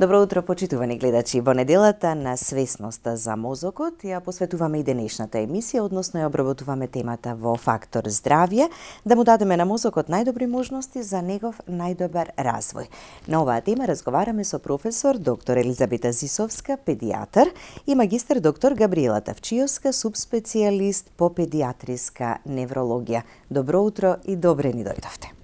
Добро утро, почитувани гледачи. Во неделата на свесноста за мозокот ја посветуваме и денешната емисија, односно ја обработуваме темата во фактор здравје, да му дадеме на мозокот најдобри можности за негов најдобар развој. На оваа тема разговараме со професор доктор Елизабета Зисовска, педијатар, и магистер доктор Габриела Тавчиевска, субспецијалист по педијатриска неврологија. Добро утро и добре ни дојдовте.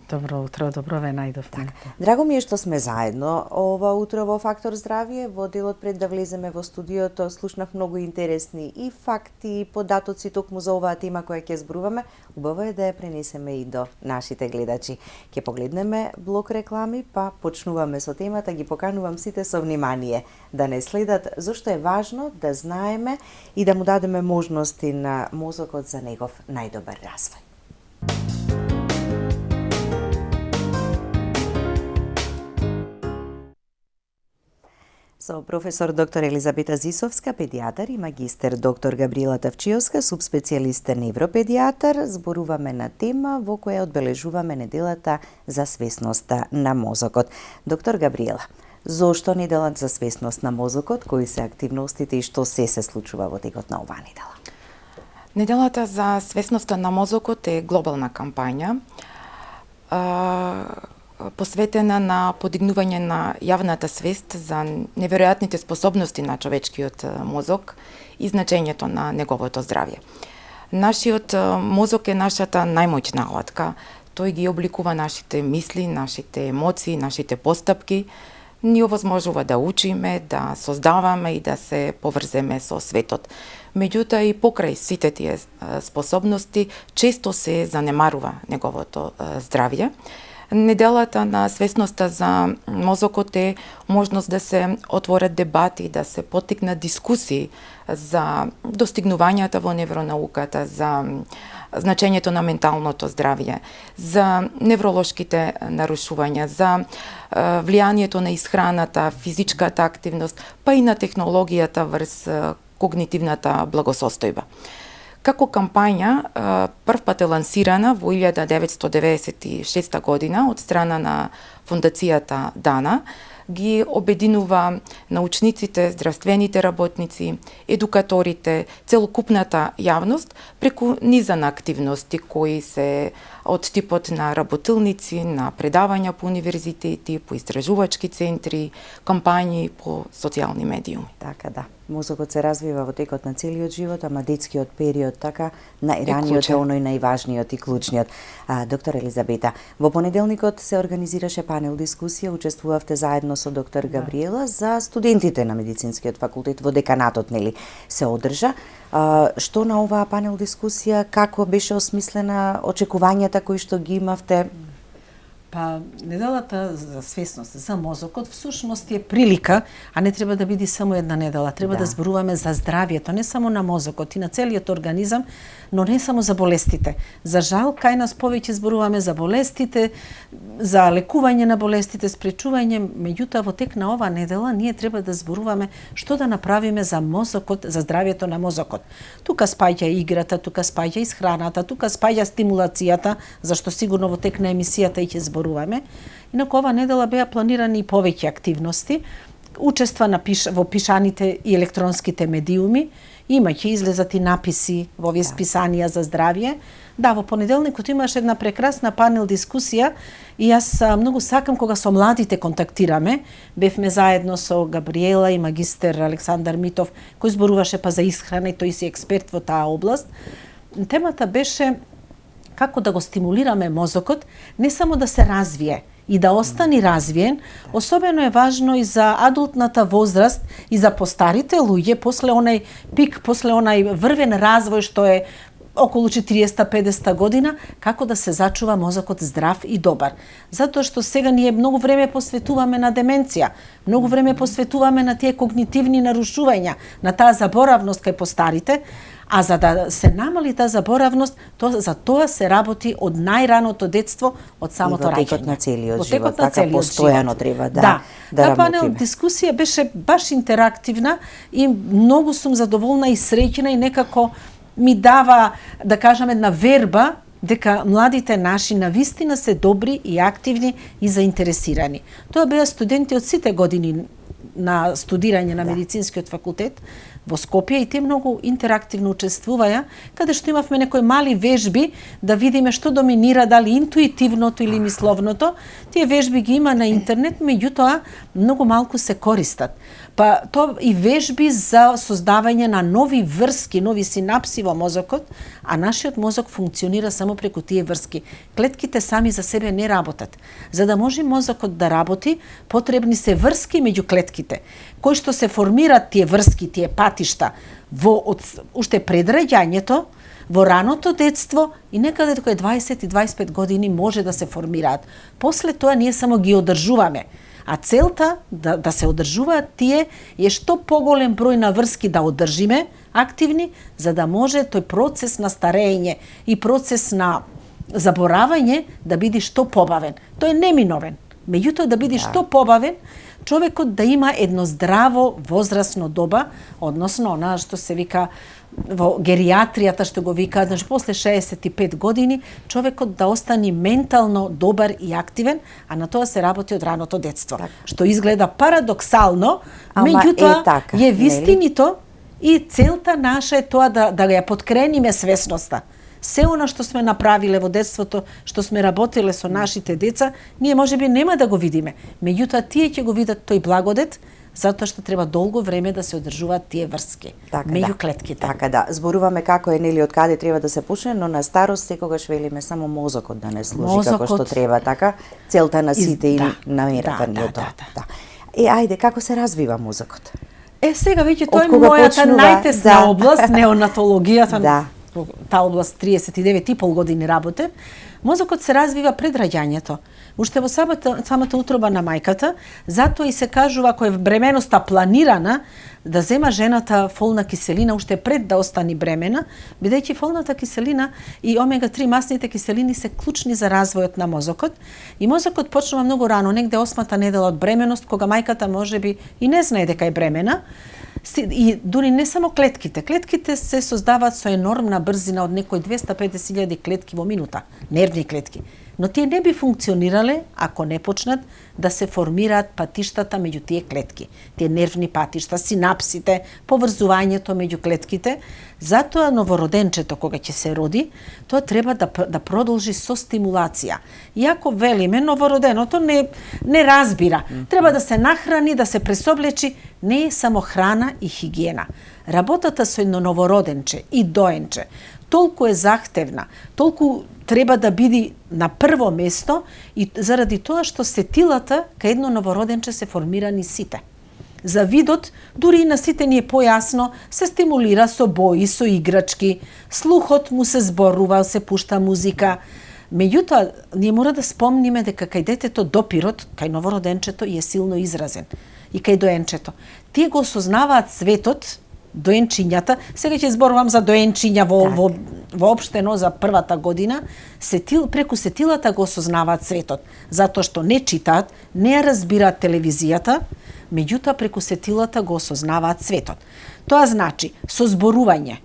Добро утро, добро ве најдовме. Драго ми е што сме заедно ова утро во Фактор здравје. Во делот пред да влеземе во студиото слушнав многу интересни и факти и податоци токму за оваа тема која ќе зборуваме. Убаво е да ја пренесеме и до нашите гледачи. Ќе погледнеме блок реклами, па почнуваме со темата. Ги поканувам сите со внимание да не следат, зашто е важно да знаеме и да му дадеме можности на мозокот за негов најдобар развој. Со професор доктор Елизабета Зисовска, педијатар, и магистер доктор Габриела Тавчиевска, субспецијалист невропедијатар, зборуваме на тема во која одбележуваме неделата за свесноста на мозокот. Доктор Габриела, зошто неделата за свесност на мозокот, кои се активностите и што се случува во текот на оваа недела? Неделата за свесноста на мозокот е глобална кампања, посветена на подигнување на јавната свест за неверојатните способности на човечкиот мозок и значењето на неговото здравје. Нашиот мозок е нашата најмоćна алатка. Тој ги обликува нашите мисли, нашите емоции, нашите постапки. Ни овозможува да учиме, да создаваме и да се поврземе со светот. Меѓутоа и покрај сите тие способности често се занемарува неговото здравје. Неделата на свесноста за мозокот е можност да се отворат дебати, да се поттикнат дискусии за достигнувањата во невронауката, за значењето на менталното здравје, за невролошките нарушувања, за влијанието на исхраната, физичката активност, па и на технологијата врз когнитивната благосостојба. Како кампања, првпат е лансирана во 1996 година од страна на Фондацијата Дана, ги обединува научниците, здравствените работници, едукаторите, целокупната јавност преку низа на активности кои се од типот на работилници, на предавања по универзитети, по истражувачки центри, кампањи по социјални медиуми. Така да. Мозокот се развива во текот на целиот живот, ама детскиот период така најраниот е оној најважниот и клучниот. Доктор Елизабета, во понеделникот се организираше панел дискусија, учествувавте заедно со доктор Габриела за студентите на медицинскиот факултет во деканатот, нели, се одржа. Што на оваа панел дискусија, како беше осмислена, очекувањата кои што ги имавте? Па, неделата за свесност за мозокот всушност е прилика, а не треба да биде само една недела. Треба да зборуваме за здравјето, не само на мозокот и на целиот организам, но не само за болестите. За жал, кај нас повеќе зборуваме за болестите, за лекување на болестите, спречување, меѓутоа во тек на оваа недела ние треба да зборуваме што да направиме за мозокот, за здравјето на мозокот. Тука спаѓа играта, тука спаѓа исхраната, тука спаѓа стимулацијата, зашто сигурно во тек на емисијата и ќе зборуваме. Инаку ова недела беа планирани и повеќе активности, учества во пишаните и електронските медиуми, ќе излезат и написи во овие списанија за здравје. Да, во понеделникот имаше една прекрасна панел дискусија и јас многу сакам кога со младите контактираме. Бевме заедно со Габриела и магистер Александар Митов, кој зборуваше па за исхрана и тој си експерт во таа област. Темата беше како да го стимулираме мозокот, не само да се развие и да остане развиен, особено е важно и за адултната возраст и за постарите луѓе, после онај пик, после онај врвен развој што е околу 40-50 година, како да се зачува мозокот здрав и добар. Затоа што сега ние многу време посветуваме на деменција, многу време посветуваме на тие когнитивни нарушувања, на таа заборавност кај постарите, а за да се намали таа заборавност, за тоа се работи од најраното детство, од самото раѓање. И во текот на целиот живот, така постојано треба да работиме. Панел дискусија беше баш интерактивна и многу сум задоволна и среќна и некако ми дава, да кажам, една верба дека младите наши навистина се добри и активни и заинтересирани. Тоа беа студенти од сите години на студирање на медицинскиот факултет во Скопје и те многу интерактивно учествуваја, каде што имавме некои мали вежби да видиме што доминира, дали интуитивното или мисловното. Тие вежби ги има на интернет, меѓутоа многу малку се користат. Па тоа и вежби за создавање на нови врски, нови синапси во мозокот, а нашиот мозок функционира само преку тие врски. Клетките сами за себе не работат. За да може мозокот да работи, потребни се врски меѓу клетките, кои што се формираат тие врски, тие патишта во уште пред раѓањето, во раното детство и некаде кога 20 и 25 години може да се формираат. После тоа ние само ги одржуваме. А целта да се одржуваат тие е што поголем број на врски да одржиме активни, за да може тој процес на старење и процес на заборавање да биде што побавен. Тој е неминовен. Меѓутоа да биде што побавен, човекот да има едно здраво возрастно доба, односно она што се вика во геријатријата, што го викаат, значи после 65 години човекот да остане ментално добар и активен, а на тоа се работи од раното детство. Так. Што изгледа парадоксално, меѓутоа е вистинито и целта наша е тоа да ја поткрениме свесноста. Се она што сме направиле во детството, што сме работеле со нашите деца, ние можеби нема да го видиме. Меѓутоа тие ќе го видат тој благодет, затоа што треба долго време да се одржуваат тие врски меѓу клетките. Така да, зборуваме како е, нели, од каде треба да се почне, но на старост секогаш велиме само мозокот да не служи како што треба, така? Целта на сите и намерата ни е тоа. Ајде, како се развива мозокот? Сега веќе тоа е мојата најтесна област, неонатологијата. Таа област 39,5 години работе. Мозокот се развива пред раѓањето. Уште во самата утроба на мајката, затоа и се кажува кој бременоста планирана да зема жената фолна киселина уште пред да остане бремена, бидејќи фолната киселина и омега-3 масните киселини се клучни за развојот на мозокот и мозокот почнува многу рано, негде 8-та недела од бременост, кога мајката можеби и не знае дека е бремена. И дури не само клетките. Клетките се создаваат со енормна брзина од некои 250.000 клетки во минута, нервни клетки. Но тие не би функционирале ако не почнат да се формираат патиштата меѓу тие клетки. Тие нервни патишта, синапсите, поврзувањето меѓу клетките. Затоа новороденчето кога ќе се роди, тоа треба да продолжи со стимулација. Иако велиме новороденото не разбира. Треба да се нахрани, да се пресоблечи, не е само храна и хигиена. Работата со едно новороденче и доенче толку е захтевна, толку треба да биде на прво место и заради тоа што сетилата кај едно новороденче се формирани сите. За видот, дури и на сите ни е појасно, се стимулира со бои, со играчки, слухот му се зборува, се пушта музика. Меѓутоа, ние мора да спомниме дека кај детето допирот, кај новороденчето е силно изразен. И кај доенчето. Тие го осознаваат светот, доенчињата, сега ќе зборувам за доенчиња воопштено за првата година, преку сетилата го осознаваат светот, затоа што не читаат, не разбираат телевизијата, меѓутоа преку сетилата го осознаваат светот. Тоа значи со зборување,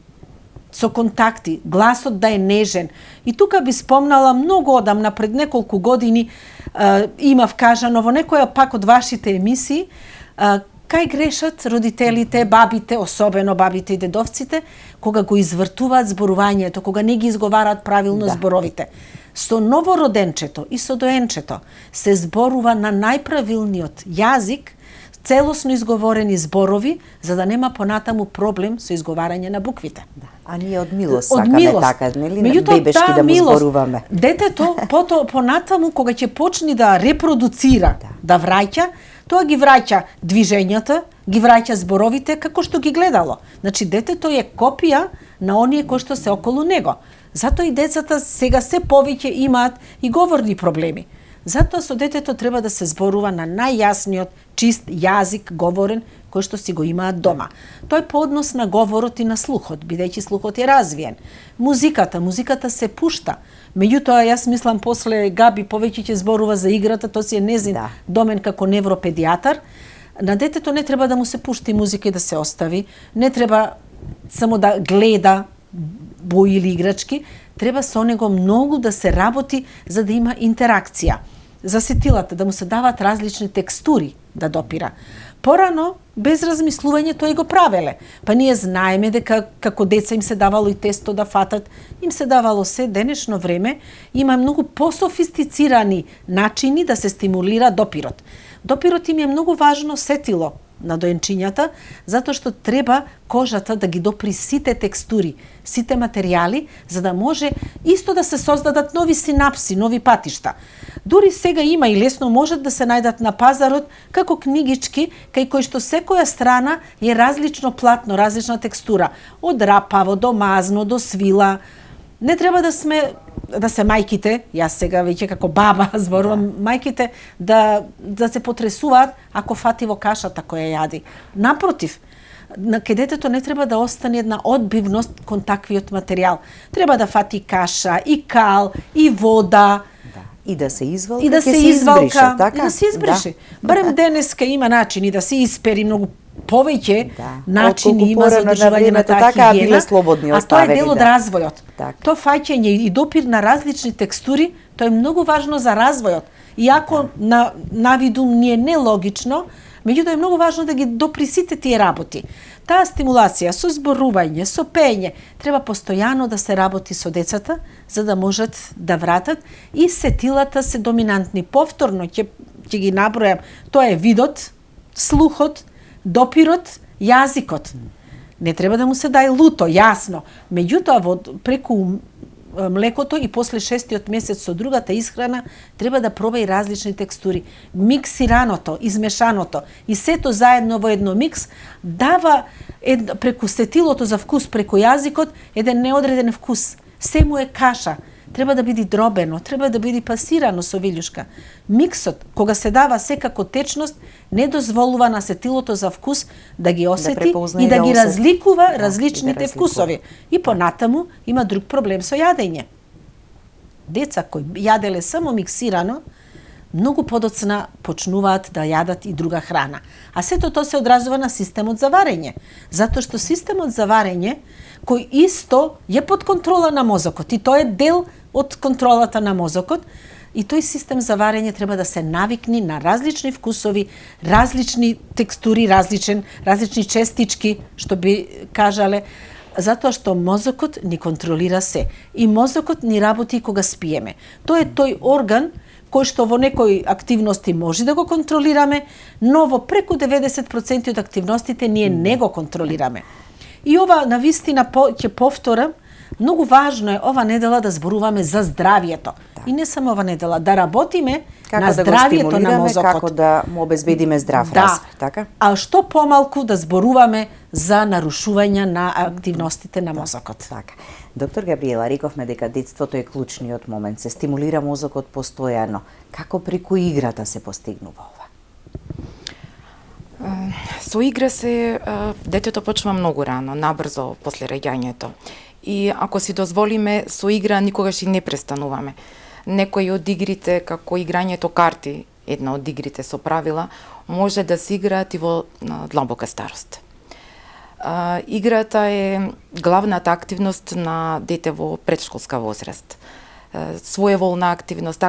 со контакти, гласот да е нежен. И тука би спомнала многу одамна, пред неколку години имав кажано во некоја пак од вашите емисии, кај грешат родителите, бабите, особено бабите и дедовците, кога го извртуваат зборувањето, кога не ги изговараат правилно зборовите. Со новороденчето и со доенчето се зборува на најправилниот јазик, целосно изговорени зборови, за да нема понатаму проблем со изговарање на буквите. А ние од милост сакаме така, нели? Бебешки да му зборуваме. Детето понатаму кога ќе почне да репродуцира, да враќа, тоа ги враќа движењата, ги враќа зборовите како што ги гледало. Значи детето е копија на оние кои што се околу него. Затоа и децата сега се повеќе имаат и говорни проблеми. Затоа со детето треба да се зборува на најјасниот, чист јазик говорен кој што си го имаат дома. Тој по однос на говорот и на слухот, бидејќи слухот е развиен. Музиката се пушта. Меѓутоа, јас мислам после Габи повеќе ќе зборува за играта, тоа си е незин домен како невропедијатар. На детето не треба да му се пушти музика и да се остави, не треба само да гледа бои или играчки, треба со него многу да се работи за да има интеракција. За сетилата да му се дават различни текстури да допира. Порано, без размислување, тој го правеле. Па ние знаеме дека како деца им се давало и тесто да фатат, им се давало се. Денешно време има многу пософистицирани начини да се стимулира допирот. Допирот им е многу важно сетило на доенчињата, затоа што треба кожата да ги допри сите текстури, сите материјали, за да може исто да се создадат нови синапси, нови патишта. Дури сега има и лесно можат да се најдат на пазарот како книгички, кај кои што секоја страна е различно платно, различна текстура, од рапаво до мазно до свила. Не треба да се мајките, јас сега веќе како баба зборувам, мајките да се потресуваат ако фати во кашата која јади. Напротив, кај детето не треба да остане една одбивност кон таквиот материјал. Треба да фати каша, и кал, и вода. И да се извалка, и да се извалка, така? И да се избрише. Барем денеска има начини да се испери многу повеќе начини има за одржување на таа хигиена, а тоа е дел од развојот. Тоа фаќање и допир на различни текстури, тоа е многу важно за развојот. Иако на видум ни е нелогично, меѓутоа е многу важно да ги допри сите тие работи. Таа стимулација со зборување, со пење, треба постојано да се работи со децата, за да можат да вратат и сетилата се доминантни. Повторно ќе ги набројам, тоа е видот, слухот, допирот, јазикот. Не треба да му се дај луто, јасно. Меѓутоа, преку млекото и после 6-тиот месец со другата исхрана треба да проба и различни текстури. Миксираното, измешаното и сето заедно во едно микс дава преку сетилото за вкус, преку јазикот, еден неодреден вкус. Се му е каша. Треба да биде дробено, треба да биде пасирано со вилјушка. Миксот, кога се дава секако течност, не дозволува на сетилото за вкус да ги осети и да ги разликува различните вкусови. И понатаму има друг проблем со јадење. Деца кои јаделе само миксирано, многу подоцна почнуваат да јадат и друга храна. А сето тоа се одразува на системот за варење. Затоа што системот за варење, кој исто е под контрола на мозокот, и тоа е дел од контролата на мозокот, и тој систем за варење треба да се навикни на различни вкусови, различни текстури, различни честички, што би кажале, затоа што мозокот ни контролира се. И мозокот ни работи кога спиеме. Тоа е тој орган кој што во некои активности може да го контролираме, но во преку 90% од активностите ние не го контролираме. И ова навистина ќе повторам, многу важно е ова недела да зборуваме за здравието. И не само ова недела, да работиме на здравието на мозокот. Како да му обезбедиме здрав развој, така? А што помалку да зборуваме за нарушување на активностите на мозокот. Така. Доктор Габриела, рековме дека детството е клучниот момент, се стимулира мозокот постојано. Како преку играта се постигнува ова? Со игра детето почва многу рано, набрзо после раѓањето. И ако си дозволиме, со игра никогаш и не престануваме. Некои од игрите, како играњето карти, една од игрите со правила, може да се играат и во длабока старост. Играта е главната активност на дете во предшколска возраст. Своеволна активност,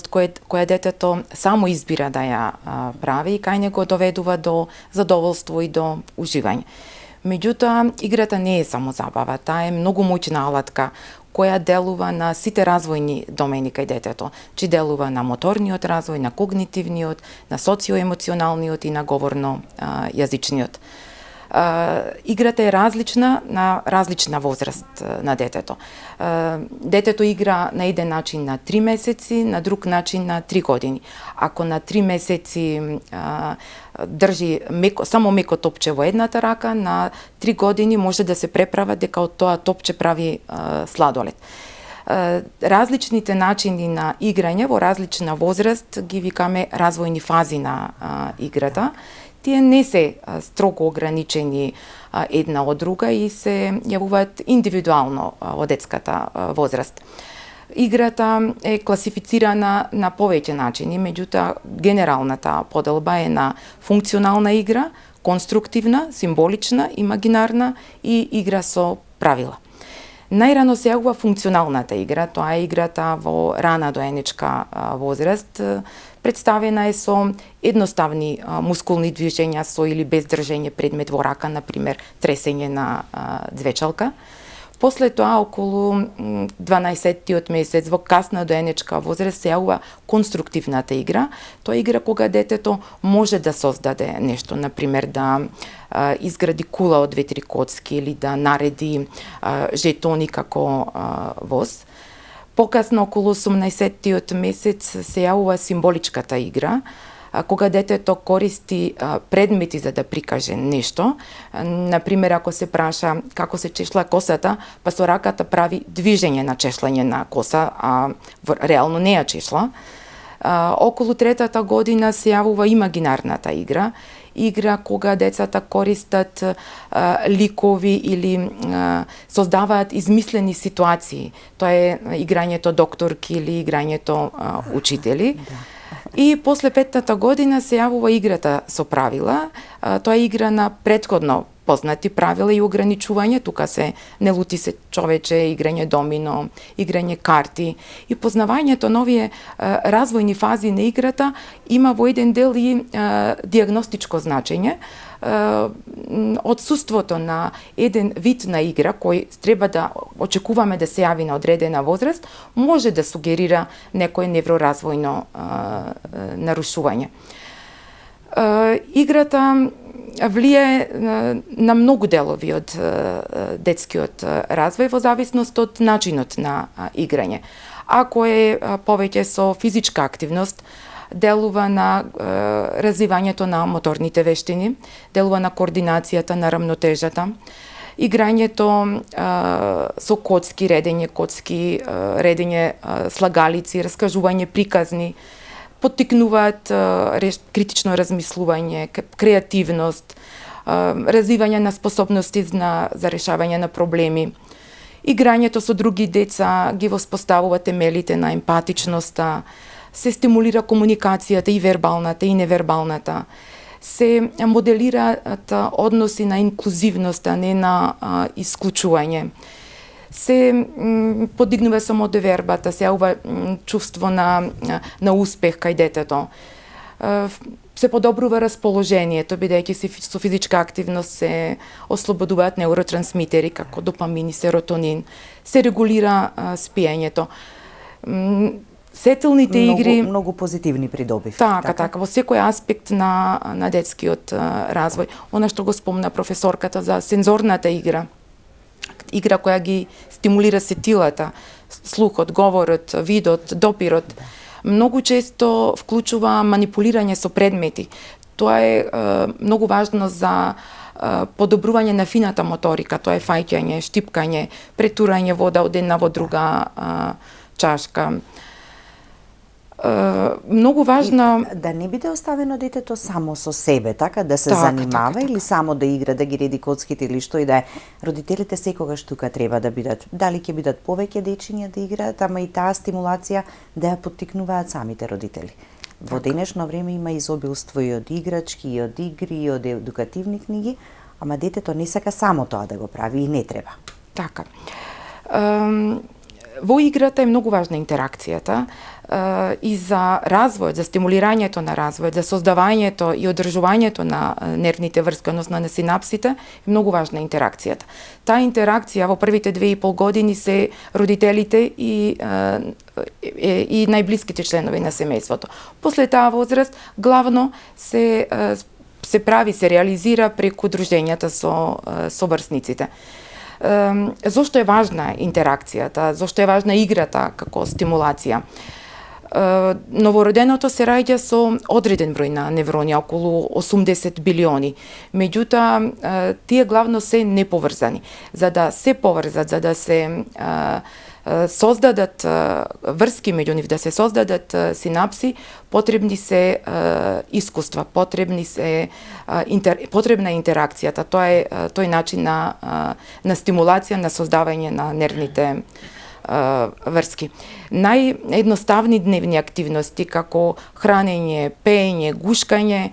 која детето само избира да ја прави и кај него доведува до задоволство и до уживање. Меѓутоа, играта не е само забава, таа е многу моćна алатка која делува на сите развојни домени кај детето, че делува на моторниот развој, на когнитивниот, на социоемоционалниот и на говорно-јазичниот. Играта е различна на различна возраст на детето. Детето игра на еден начин на 3 месеци, на друг начин на 3 години. Ако на 3 месеци држи само меко топче во едната рака, на 3 години може да се преправа дека од тоа топче прави сладолед. Различните начини на играње во различна возраст ги викаме развојни фази на играта. Тие не се строго ограничени една од друга и се јавуваат индивидуално од детската возраст. Играта е класифицирана на повеќе начини, меѓутоа генералната поделба е на функционална игра, конструктивна, символична, имагинарна и игра со правила. Најрано се јавува функционалната игра, тоа е играта во рана доенечка возраст. Представена е со едноставни мускулни движења со или без држење предмет во рака, например тресење на двечалка. После тоа, околу 12-тиот месец, во касна доенечка возраст, се јавува конструктивната игра. Тоа е игра кога детето може да создаде нешто, например да изгради кула од 2-3 коцки или да нареди жетони како воз. Покасно, околу 18-тиот месец, се јавува символичката игра, кога детето користи предмети за да прикаже нешто. Например, ако се праша како се чешла косата, па со раката прави движење на чешлање на коса, а реално не ја чешла. Околу 3-та година се јавува имагинарната игра, кога децата користат ликови или создаваат измислени ситуации. Тоа е играњето докторки или играњето учители. И после 5-та година се јавува играта со правила. Тоа е игра на претходно познати правила и ограничување. Тука не лути се човече, играње домино, играње карти. И познавањето на овие развојни фази на играта има во еден дел и диагностичко значење. Отсуството на еден вид на игра кој треба да очекуваме да се јави на одредена возраст, може да сугерира некое невроразвојно нарушување. Играта влијае на многу делови од детскиот развој во зависност од начинот на играње. Ако е повеќе со физичка активност, делува на развивањето на моторните вештини, делува на координацијата, на рамнотежата, играњето со коцки, редење слагалици, раскажување приказни, поттикнуваат критично размислување, креативност, развивање на способности за решавање на проблеми. Играњето со други деца ги воспоставува темелите на емпатичноста, се стимулира комуникацијата и вербалната и невербалната, се моделираат односи на инклузивност, а не на исклучување. Се подигнува самодовербата, се јавува чувство на успех кај детето. Се подобрува расположението, бидејќи со физичка активност се ослободуваат неуротрансмитери како допамин и серотонин. Се регулира спиењето. Сетилните игри многу позитивни придобивки. Така, во секој аспект на детскиот развој. Она што го спомна професорката за сензорната игра која ги стимулира сетилата, слухот, говорот, видот, допирот. Многу често вклучува манипулирање со предмети. Тоа е многу важно за подобрување на фината моторика. Тоа е фаќање, штипкање, претурање вода од една во друга чашка. Многу важно да не биде оставено детето само со себе, така да се занимава или само да игра, да ги реди коцките или што и да е. Родителите секогаш тука треба да бидат, дали ќе бидат повеќе дечиња да играат, ама и таа стимулација да ја поттикнуваат самите родители. Во денешно време има изобилство и од играчки, и од игри, и од едукативни книги, ама детето не сака само тоа да го прави и не треба. Така. Во играта е многу важна интеракцијата и за развојот, за стимулирањето на развојот, за создавањето и одржувањето на нервните врски, односно на синапсите, е многу важна интеракцијата. Таа интеракција во првите 2,5 години се родителите и најблиските членови на семејството. После таа возраст главно се реализира преку дружењата со врсниците. Зошто е важна интеракцијата, зошто е важна играта како стимулација? Новороденото се раѓа со одреден број на неврони, околу 80 билиони. Меѓутоа, тие главно се неповрзани. За да се поврзат, за да се создадат врски меѓу нив, да се создадат синапси, потребни се искуства, потребна е интеракцијата. Тој начин на стимулација, на создавање на нервните врски. Наједноставни дневни активности како хранење, пеење, гушкање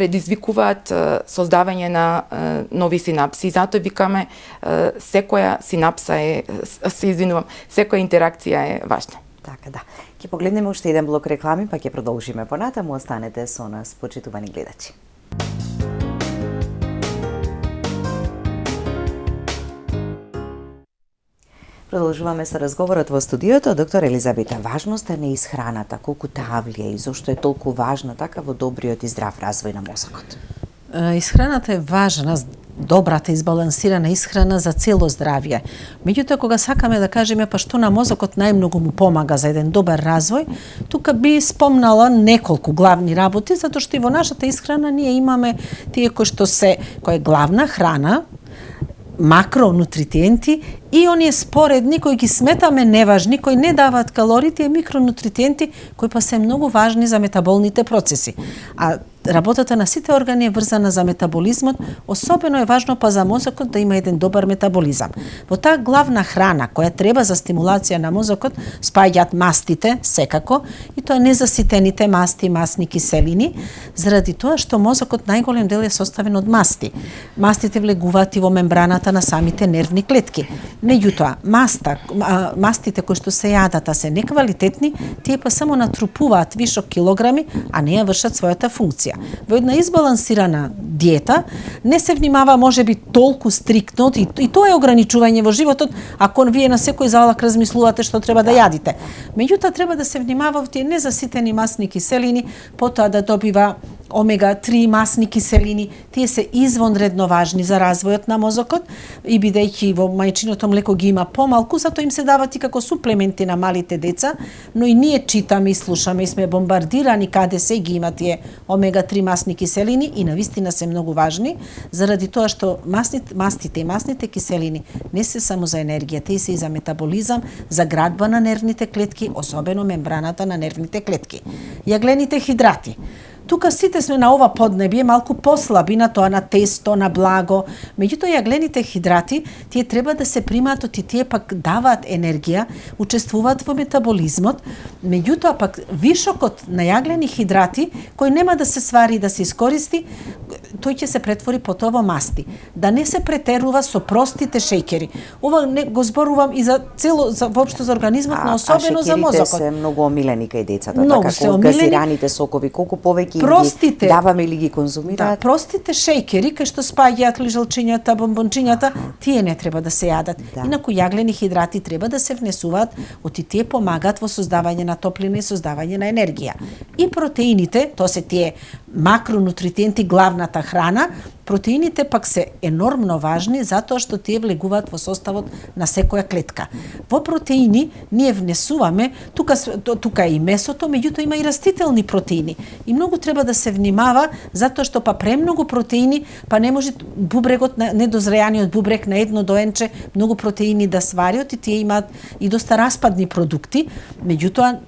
предизвикуваат создавање на нови синапси. Затоа викаме секоја синапса секоја интеракција е важна. Така да. Ќе погледнеме уште еден блок реклами, па ќе продолжиме понатаму. Останете со нас, почитувани гледачи. Продолжуваме со разговорот во студиото. Доктор Елизабета, важноста на исхраната, колку таа влијае и зошто е толку важна така во добриот и здрав развој на мозокот? Исхраната е важна, добрата избалансирана исхрана за цело здравје. Меѓутоа, кога сакаме да кажеме па што на мозокот најмногу му помага за еден добар развој, тука би спомнала неколку главни работи, затоа што и во нашата исхрана ние имаме тие кој е главна храна, макронутритиенти и оние споредни кои ги сметаме неважни, кои не даваат калории, тие микронутритиенти кои па се многу важни за метаболните процеси. А работата на сите органи е врзана за метаболизмот, особено е важно па за мозокот да има еден добар метаболизам. Во таа главна храна која треба за стимулација на мозокот спаѓаат мастите, секако, и тоа незаситените масти, масни киселини, заради тоа што мозокот најголем дел е составен од масти. Мастите влегуваат и во мембраната на самите нервни клетки. Меѓутоа, мастите кои што се јадат, а се неквалитетни, тие па само натрупуваат вишок килограми, а не ја вршат својата функција. Во една избалансирана диета не се внимава можеби толку стриктно и тоа е ограничување во животот, ако вие на секој залак размислувате што треба да јадите. Меѓутоа треба да се внимава во тие незаситени масни киселини, потоа да добива омега-3 масни киселини, тие се извонредно важни за развојот на мозокот и бидејќи во мајчиното млеко ги има помалку, затоа им се дават и како суплементи на малите деца, но и ние читаме и слушаме и сме бомбардирани каде се ги има тие омега-3 масни киселини и навистина се многу важни, заради тоа што мастите и масните киселини не се само за енергија, те се и за метаболизам, за градба на нервните клетки, особено мембраната на нервните клетки. Јаглените хидрати. Тука сите сме на ова поднебје малку послаби на тоа, на тесто, на благо. Меѓутоа, јаглените хидрати, тие треба да се примаат, и тие пак даваат енергија, учествуваат во метаболизмот. Меѓутоа, пак вишокот на јаглени хидрати, кој нема да се свари и да се искористи, тој ќе се претвори потоа во масти. Да не се претерува со простите шеќери. Ова не го зборувам и за воопшто за организмот, но особено за мозокот. А шеќерите се многу омилени кај децата, многу така, колку газираните сокови, колку повеќе ги даваме или ги конзумираат. Да, простите шеќери, кај што спаѓаат лижалчињата, бомбончињата, тие не треба да се јадат. Да. Инаку јаглени хидрати треба да се внесуваат, оти тие помагаат во создавање на топлина и создавање на енергија. И протеините, тоа се тие макронутритиенти, главната храна, протеините пак се енормно важни затоа што тие влегуваат во составот на секоја клетка. Во протеини ние внесуваме, тука е и месото, меѓутоа има и растителни протеини. И многу треба да се внимава затоа што па премногу протеини, па не може бубрегот, недозреаниот бубрег на едно доенче, многу протеини да свариот и тие имаат и доста распадни продукти. Меѓутоа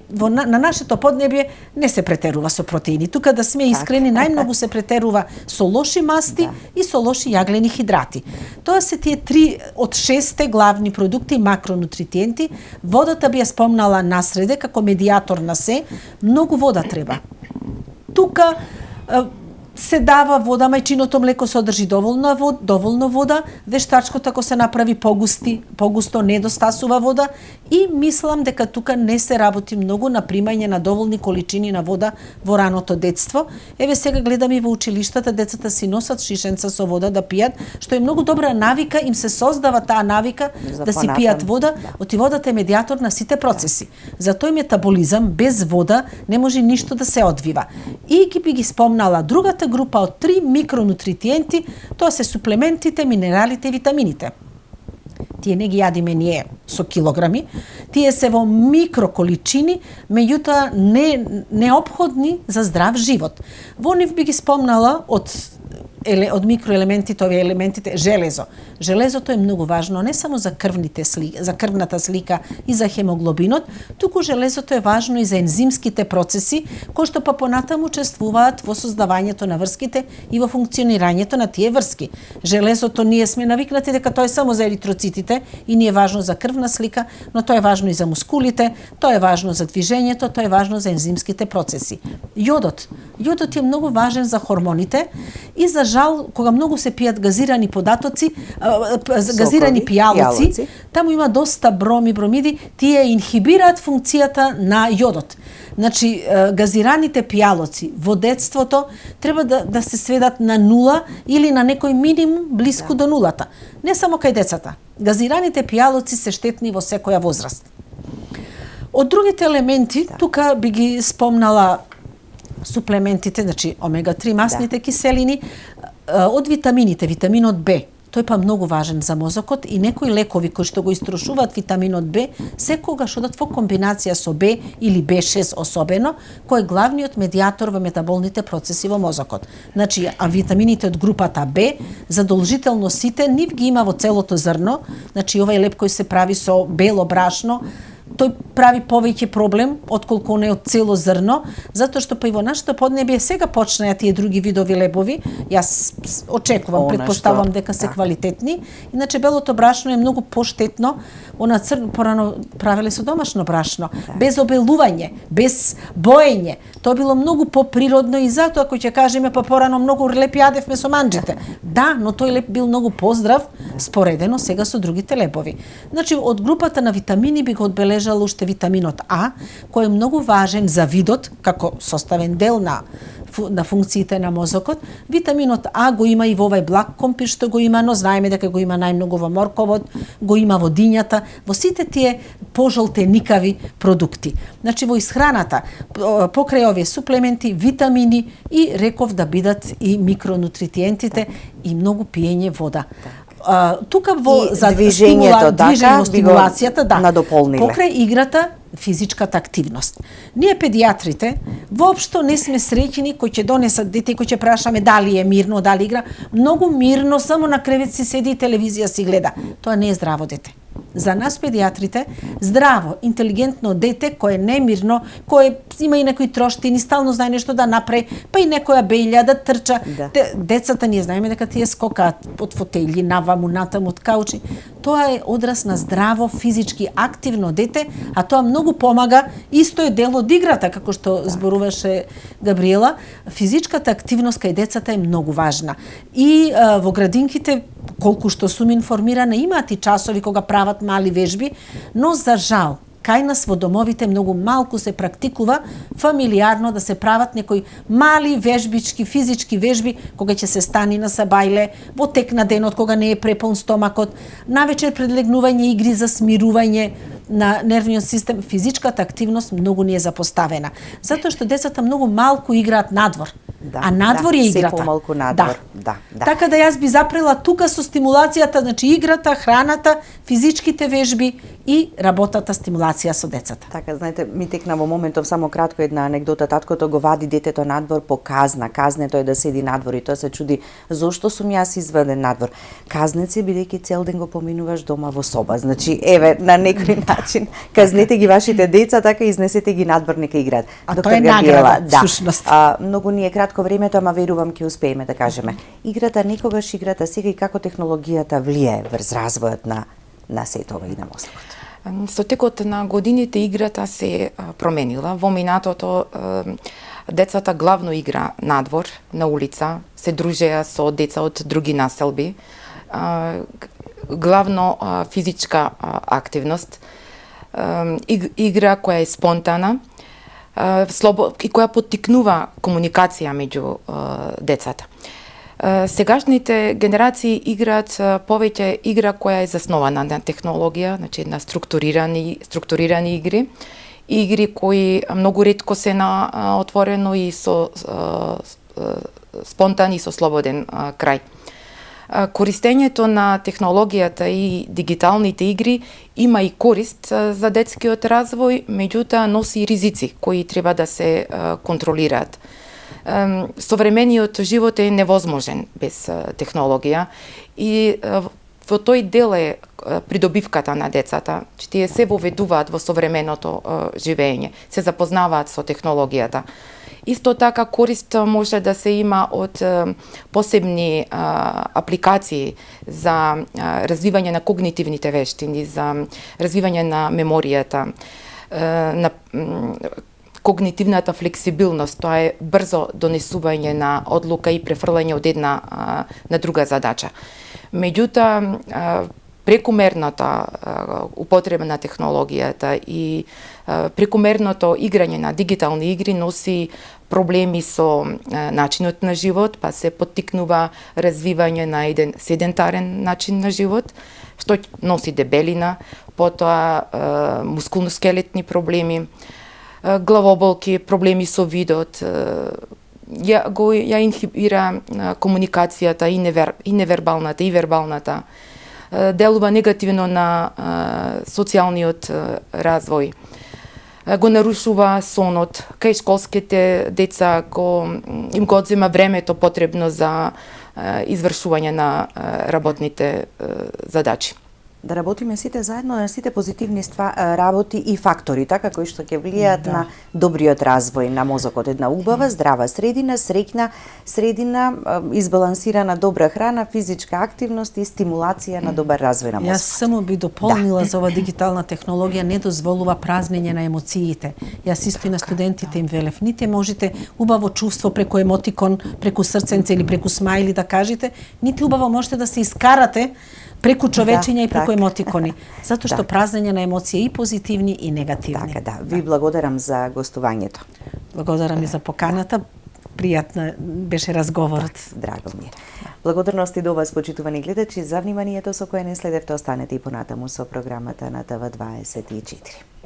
на нашето поднебје не се претерува со протеини. Тука да сме искрени, најмногу се претерува со лоши масти и со лоши јаглени хидрати. Тоа се тие 3 од 6 главни продукти макронутритиенти. Водата би ја спомнала насреде како медијатор на се. Многу вода треба. Тука се дава вода, мајчиното млеко содржи доволно вода, вештачкото ако се направи погусто недостасува вода и мислам дека тука не се работи многу на примање на доволни количини на вода во раното детство. Еве сега гледам и во училиштата децата си носат шишенца со вода да пијат, што е многу добра навика, им се создава таа навика да си пијат вода, оти водата е медијатор на сите процеси. За тој метаболизам без вода не може ништо да се одвива. И би ги спомнала другата група од 3 микронутритиенти, тоа се суплементите, минералите и витамините. Тие не ги јадиме ние со килограми, тие се во микроколичини, меѓутоа неопходни за здрав живот. Во нив би ги спомнала од од микроелементите, овие елементите, железо. Железото е многу важно не само за за крвната слика и за хемоглобинот, туку железото е важно и за ензимските процеси, кои што па понатаму учествуваат во создавањето на врските и во функционирањето на тие врски. Железото ние сме навикнати дека тоа е само за еритроцитите и не е важно за крвна слика, но тоа е важно и за мускулите, тоа е важно за движењето, тоа е важно за ензимските процеси. Јодот. Јодот е многу важен за хормоните и за жал, кога многу се пијат газирани податоци, газирани пијалоци, таму има доста бром и бромиди, тие инхибираат функцијата на јодот. Значи, газираните пијалоци во детството треба да се сведат на нула или на некој минимум блиску до нулата. Не само кај децата. Газираните пијалоци се штетни во секоја возраст. Од другите елементи, тука би ги спомнала суплементите, значи омега-3 масните киселини, од витамините, витаминот Б. Тој па многу важен за мозокот и некои лекови кои што го истрошуваат витаминот Б, секогаш одат во комбинација со Б или B6 особено, кој е главниот медиатор во метаболните процеси во мозокот. Значи, а витамините од групата Б, задолжително сите, нив ги има во целото зрно, значи овај леп кој се прави со бело брашно, тој прави повеќе проблем отколку не од цело зрно, затоа што па и во нашето поднебие сега почнаа тие други видови лебови. Јас очекувам, претпоставувам дека се квалитетни. Иначе белото брашно е многу поштетно. Она порано правеле со домашно брашно, без обелување, без боење. Тоа било многу поприродно и затоа кој ќе кажеме па порано многу леп јадевме со манџите. Да, но тој леп бил многу поздрав споредено сега со другите лебови. Значи од групата на витамини би го одбележал уште витаминот А, кој е многу важен за видот како составен дел на функциите на мозокот. Витаминот А го има и во овај блак компир што го има, но знаеме дека го има најмногу во морковот, го има во дињата, во сите тие пожолтеникави продукти. Значи во исхраната, покрај овие суплементи, витамини и реков да бидат и микронутритиентите и многу пиење вода. Тука за движење, стимулацијата, покрај играта, физичката активност. Ние педиатрите воопшто не сме среќни кои ќе донесат дете, кои ќе прашаме дали е мирно, дали игра. Многу мирно, само на кревет си седи и телевизија си гледа. Тоа не е здраво дете. За нас педиатрите, здраво, интелигентно дете кое е немирно, кое има и некои троштини, стално знае нешто да направи, па и некоја беља да трча. Децата ние знаеме дека тие скокаат од фотели, наваму, натаму, од каучи. Тоа е одраз на здраво, физички активно дете, а тоа многу помага, исто е дел од играта, како што зборуваше Габриела. Физичката активност кај децата е многу важна. И во градинките, колку што сум информирана, имаат и часови кога прават мали вежби, но за жал, кај нас во домовите многу малку се практикува фамилиарно да се прават некои мали вежбички, физички вежби, кога ќе се стани на сабајле, во тек на денот, кога не е препон стомакот, навечер пред легнување игри за смирување на нервниот систем. Физичката активност многу не е запоставена. Затоа што децата многу малку играат надвор. А надвор е играта. Се помалку надвор. Да. Така да јас би запрела тука со стимулацијата, значи играта, храната, физичките вежби и работата, стимулација со децата. Така, знаете, ми текна во моментов само кратко една анегдота. Таткото го вади детето надвор по казна. Казнето е да седи надвор и тоа се чуди зошто сум јас изведен надвор. Казнет се бидејќи цел ден го поминуваш дома во соба. Значи, еве, на некој начин казнете ги вашите деца, така изнесете ги надвор нека играат. А тоа е награда, всушност. Многу ни е кратко времето, ама верувам ќе успееме да кажеме. Играта некогаш играта сега и како технологијата влие врз развојот на сетова и на мозокот. Со текот на годините играта се променила. Во минатото децата главно игра надвор, на улица, се дружеа со деца од други населби. Главно физичка активност, игра која е спонтана и која поттикнува комуникација меѓу децата. Сегашните генерации играат повеќе игра која е заснована на технологија, значи на структурирани игри, игри кои многу ретко се на отворено и со спонтан и со слободен крај. Користењето на технологијата и дигиталните игри има и корист за детскиот развој, меѓутоа носи и ризици кои треба да се контролираат. современиот живот е невозможен без технологија и во тој дел е придобивката на децата, че тие се воведуваат во современото живење, се запознаваат со технологијата. Исто така корист може да се има од посебни апликации за развивање на когнитивните вештини, за развивање на меморијата, на когнитивната флексибилност, тоа е брзо донесување на одлука и префрлање од една на друга задача. Меѓутоа, прекумерната употреба на технологијата и прекумерното играње на дигитални игри носи проблеми со начинот на живот, па се поттикнува развивање на еден седентарен начин на живот, што носи дебелина, потоа мускулно-скелетни проблеми, главоболки, проблеми со видот, ја инхибира комуникацијата и невербалната и вербалната, делува негативно на социјалниот развој, го нарушува сонот, кај школските деца им го одзема времето потребно за извршување на работните задачи. Да работиме сите заедно на сите позитивни работи и фактори, така кои што ќе влијаат на добриот развој на мозокот. Една убава, здрава средина, среќна средина, избалансирана добра храна, физичка активност и стимулација на добар развој на мозокот. Јас само би дополнила за ова дигитална технологија не дозволува празнење на емоциите. Јас исто и на студентите им велев, ните можете убаво чувство преку емотикон, преку срценце или преку смајли да кажете, нити убаво можете да се искарате преку човечиња и преку емотикони, затоа што празнење на емоции и позитивни и негативни. Така, ви благодарам за гостувањето. Благодарам и за поканата. Пријатна беше разговорот. Драго ми е. Благодарности до вас, почитувани гледачи, за вниманието со кое не следевте. Останете и понатаму со програмата на ТВ24.